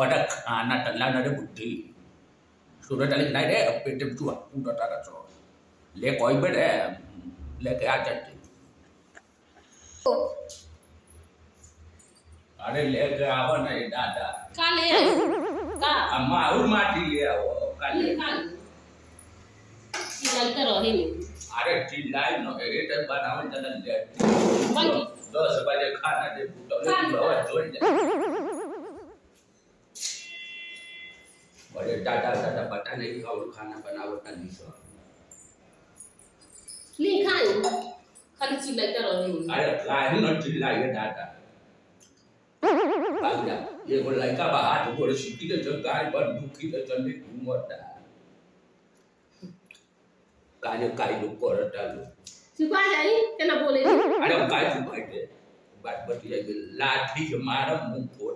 Order खाना तल्ला ना रे बुद्धि सुरत वाले नहीं रे पेट में चुआ उड़ा तारा चो ले कोई बेटे लेके आ जाते अरे लेके आवा नहीं दादा का ले का अम्मा और माटी ले आओ का ले चिल्लाई तो रहे नहीं अरे चिल्लाई न ये तो बनावे चलन ले 10 बजे खाना दे तो बहुत जोड़ दे बड़े दादा दादा पता नहीं और खाना बनावता नहीं सो नहीं खाई खाली चिल्लाई तो रहे नहीं अरे खाई न चिल्लाई दादा आजा ये को लड़का बाहर को सीटी के जो गाय पर दुखी के चलने घूमता काले काई लोग करता लो चुपा जाई केना बोले अरे काय चुपाई दे बात बतिया के लाठी के मारा मुंह फोड़